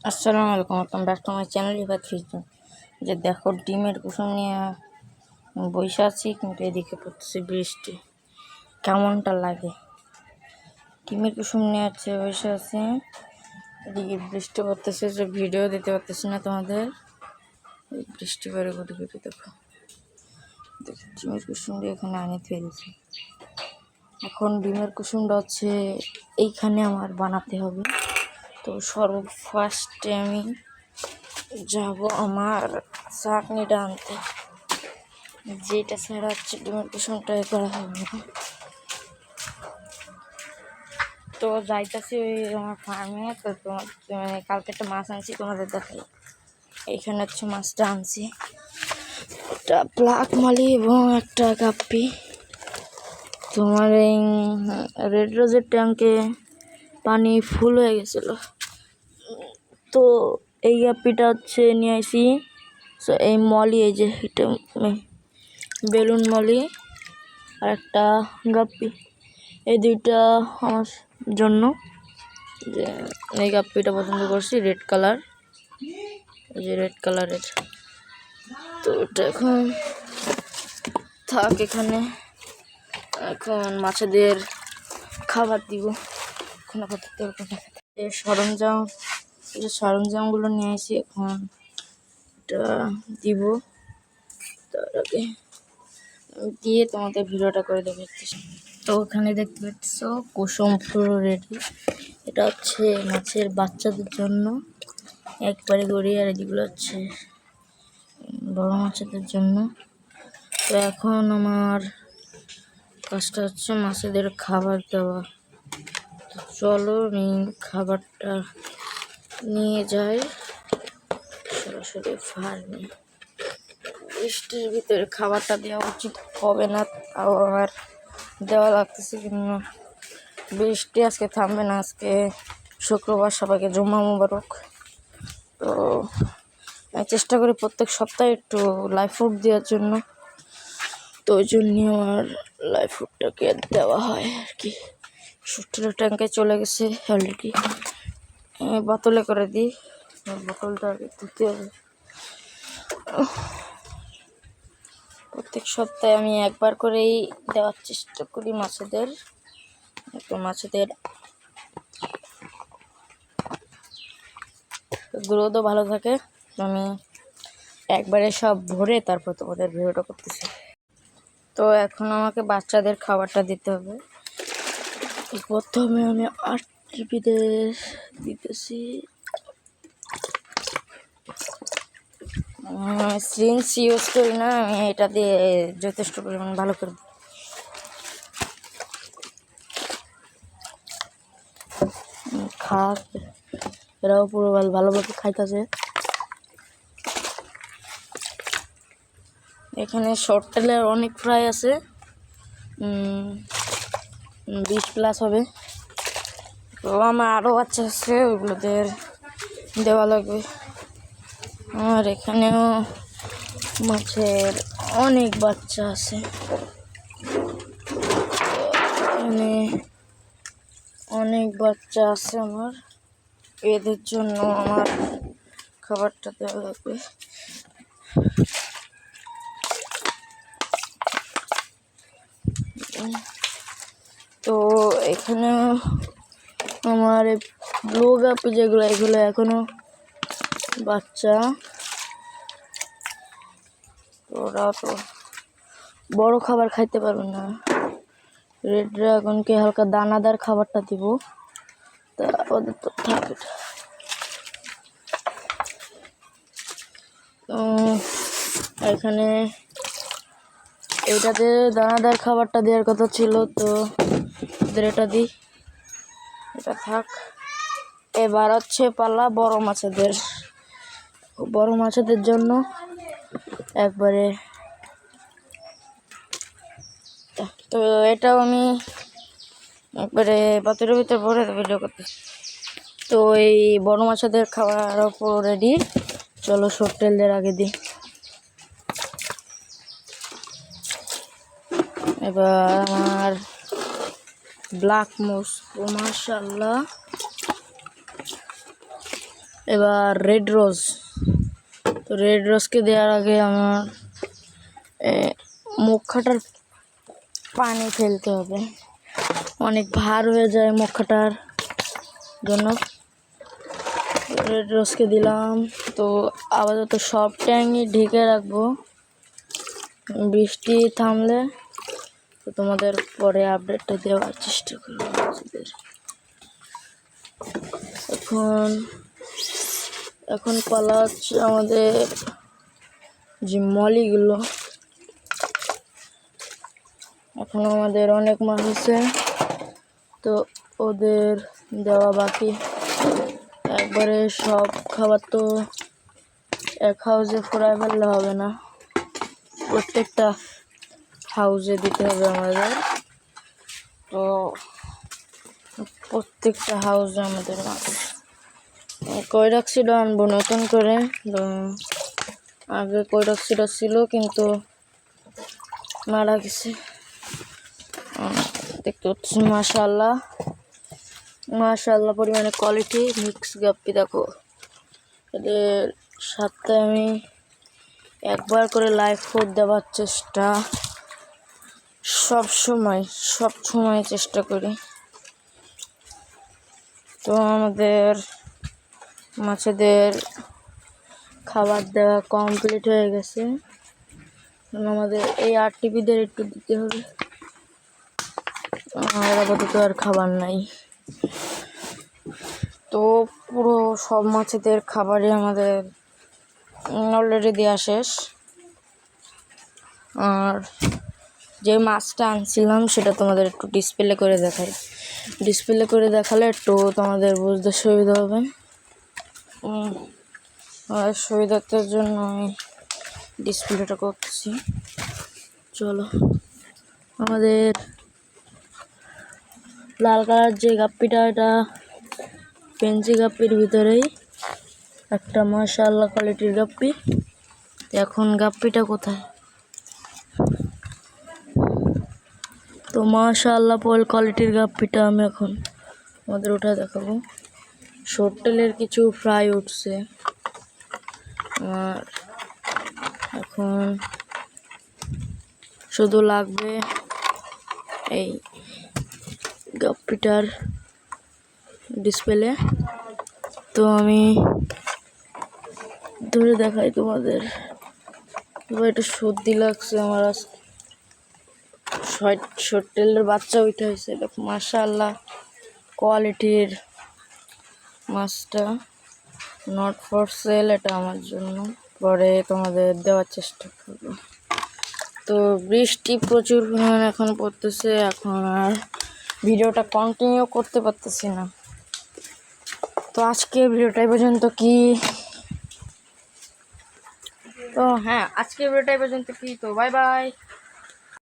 আসসালামু আলাইকুম, welcome back to my channel এবার ফিজন। যে দেখো ডিমের কুসুম নিয়ে বসে আছি, কিন্তু এদিকে পড়তেছে বৃষ্টি। কেমনটা লাগে? ডিমের কুসুম নিয়ে বসে আছি, এদিকে বৃষ্টি পড়তেছে, যে ভিডিও দিতে পারতেছি না তোমাদের। বৃষ্টি পরে ঘুরে ঘুরে দেখো ডিমের কুসুম দিয়ে এখানে আনি ফেলছি। এখন ডিমের কুসুমটা এইখানে আমার বানাতে হবে। তো ফার্স্টে আমি যাব আমার চাটনিটা আনতে, যেটা ছাড়া ডিমের কুসুমটাই করা হবে না। তো যাইতেছি ওই আমার ফার্মে। তো তোমার কালকে একটা মাছ আনছি, তোমাদের দেখাই। এইখানে মাছটা আনছি, একটা ব্ল্যাক মালি এবং একটা গাপ্পি। তোমার এই রেড রোজের ট্যাঙ্কে পানি ফুল হয়ে গেছিল, তো এই গাপ্পিটা নিয়ে আসি। তো এই মলি, এই যে এটা বেলুন মলি আর একটা গাপ্পি, এই দুইটা আমার জন্য। যে এই গাপ্পিটা পছন্দ করছি, রেড কালার, এই যে রেড কালারের। তো এটা এখন থাক এখানে। এখন মাছেদের খাবার দিব। এখন আপাতত এই সরঞ্জামগুলো নিয়ে আসি, এখন এটা দিব। তার আগে দিয়ে তোমাদের ভিডিওটা করে দেখাচ্ছি। তো ওখানে দেখতে পাচ্ছ কুসুম পুরো রেডি। এটা মাছের বাচ্চাদের জন্য একবারে গড়ি, আর এদিকগুলো বড় মাছেদের জন্য। তো এখন আমার কাজটা মাছেদের খাবার দেওয়া। চলো আমি খাবারটা নিয়ে যাই সরাসরি ফার্মে। বৃষ্টির ভিতরে খাবারটা দেওয়া উচিত হবে না, তাও আমার দেওয়া লাগতেছে। কিন্তু বৃষ্টি আজকে থামবে না। আজকে শুক্রবার, সবাইকে জুম্মা মুবারক। তো আমি চেষ্টা করি প্রত্যেক সপ্তাহে একটু লাইভ ফুড দেওয়ার জন্য। তো ওই জন্যই আমার লাইভ ফুডটাকে দেওয়া হয় আর কি। সুট্টের ট্যাঙ্কে চলে গেছে অলরেডি, বোতলে করে দিই। বোতলটা ধুতে হবে। প্রত্যেক সপ্তাহে আমি একবার করেই দেওয়ার চেষ্টা করি মাছেদের। তো মাছেদের গ্রোথও ভালো থাকে। আমি একবারে সব ভরে তারপর তোমাদের ভিডিওটা করতেছি। তো এখন আমাকে বাচ্চাদের খাবারটা দিতে হবে। প্রথমে আমি 8 টিপিদের দিতেছি। সিরিঞ্জ ইউজ করি না আমি, এটা দিয়ে যথেষ্ট পরিমাণ ভালো করে এরাও পুরো ভালোভাবে খাইতেছে। এখানে শর্ট টেলের অনেক ফ্রাই আছে, 20+ হবে। তো আমার আরও বাচ্চা আছে, ওইগুলোদের দেওয়া লাগবে। আর এখানেও মাছের অনেক বাচ্চা আছে, এখানে অনেক বাচ্চা আছে আমার। এদের জন্য আমার খাবারটা দেওয়া লাগবে। তো এখানে আমার ব্লু গাপি যেগুলো, এগুলো এখনো বাচ্চা। ওরা তো বড় খাবার খাইতে পারবে না। রেড ড্রাগনকে হালকা দানাদার খাবারটা দিব, তা ওদের তো থাকে। এখানে এইটাতে দানাদার খাবারটা দেওয়ার কথা ছিল, তো ওদের এটা দিই, এটা থাক। এবার পালা বড় মাছেদের জন্য একবারে। তো এটাও আমি একবারে পাত্রের ভিতরে ভরে ভিডিও করতেছি। তো এই বড় মাছেদের খাবার পুরো রেডি। চলো শর্ট টেলদের আগে দিই। এবার আমার ব্ল্যাক মোস, মাশাআল্লাহ এবার রেড রোজ। তো রেড রোজকে দেওয়ার আগে আমার মুখাটার পানি ফেলতে হবে, অনেক ভার হয়ে যায় মুখাটার জন্য। রেড রোজকে দিলাম। তো আপাতত সব ট্যাঙ্কই ঢেকে রাখবো, বৃষ্টি থামলে তো তোমাদের পরে আপডেটটা দেওয়ার চেষ্টা করবো আপনাদের। এখন পালা হচ্ছে আমাদের যে মলিগুলো। এখন আমাদের অনেক মাছ আছে, তো ওদের দেওয়া বাকি। একবারে সব খাবার তো এক হাউজে ফুরায় ফেললে হবে না, প্রত্যেকটা হাউজে দিতে হবে আমাদের। তো প্রত্যেকটা হাউজে আমাদের মাছ কৈরাক্সিডা আনবো নতুন করে। আগে কৈরাক্সিডা ছিল কিন্তু মারা গেছে। দেখতে পাচ্ছি মাশাআল্লাহ মাশাআল্লাহ পরিমাণে কোয়ালিটি মিক্স গাপ্পি। দেখো এদের সপ্তাহে আমি একবার করে লাইভ ফুড দেওয়ার চেষ্টা সব সময় চেষ্টা করি। তো আমাদের মাছেদের খাবার দেওয়া কমপ্লিট হয়ে গেছে। আমাদের এই আরটিপিদের একটু দিতে হবে, আর আপাতত আর খাবার নাই। তো পুরো সব মাছেদের খাবারই আমাদের অলরেডি দেওয়া শেষ। আর যে মাছটা আনছিলাম সেটা তোমাদের একটু ডিসপ্লে করে দেখাই। ডিসপ্লে করে দেখালে একটু তোমাদের বুঝতে সুবিধা হবে। আর সুবিধার জন্য আমি ডিসপ্লেটা করছি। চলো, আমাদের লাল কালার যে গাপ্পিটা, এটা পেন্সি গাপ্পির ভিতরেই একটা মাশাআল্লাহ কোয়ালিটির গাপ্পি। এখন গাপ্পিটা কোথায়? তো মাশাআল্লাহ কোয়ালিটির গাপ্পিটা আমি এখন আমাদের ওটা দেখাবো। শর্টেলের কিছু ফ্রাই উঠছে। আর এখন শুধু লাগবে এই গাপ্পিটার ডিসপ্লে। তো আমি ধরে দেখাই তোমাদের। এবার একটু সর্দি লাগছে আমার, শর্টেলের বাচ্চা উঠে হয়েছে। দেখো মাশাআল্লাহ কোয়ালিটির মাছটা, নট ফর সেল, এটা আমার জন্য, পরে তোমাদের দেওয়ার চেষ্টা করবো। তো বৃষ্টি প্রচুর পরিমাণে এখন পড়তেছে, এখন আর ভিডিওটা কন্টিনিউ করতে পারতেছি না। তো আজকে ভিডিওটাই পর্যন্ত তো বাই বাই।